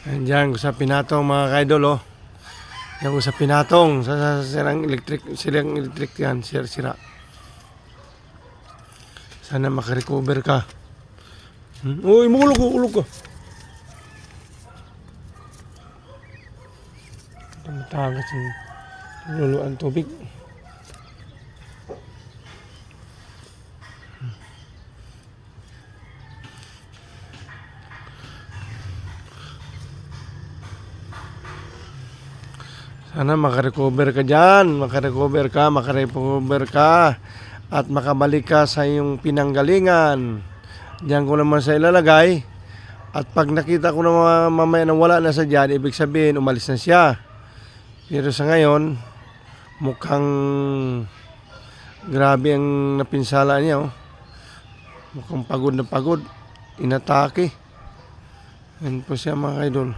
Andiyan, sa pinatong mga kaidol, oh. Yan sa pinatong, sa silang electric yan, sira. Sana makarecover ka. Uy, ulog ko. Tumatagas yung luluan tubig. Sana makarecover ka dyan, makarecover ka, at makabalik ka sa iyong pinanggalingan. Diyan ko naman sa ilalagay, at pag nakita ko na mamaya na wala na sa dyan, ibig sabihin umalis na siya. Pero sa ngayon, mukhang grabe ang napinsala niya, oh. Mukhang pagod na pagod, inatake. Yan po siya mga idol.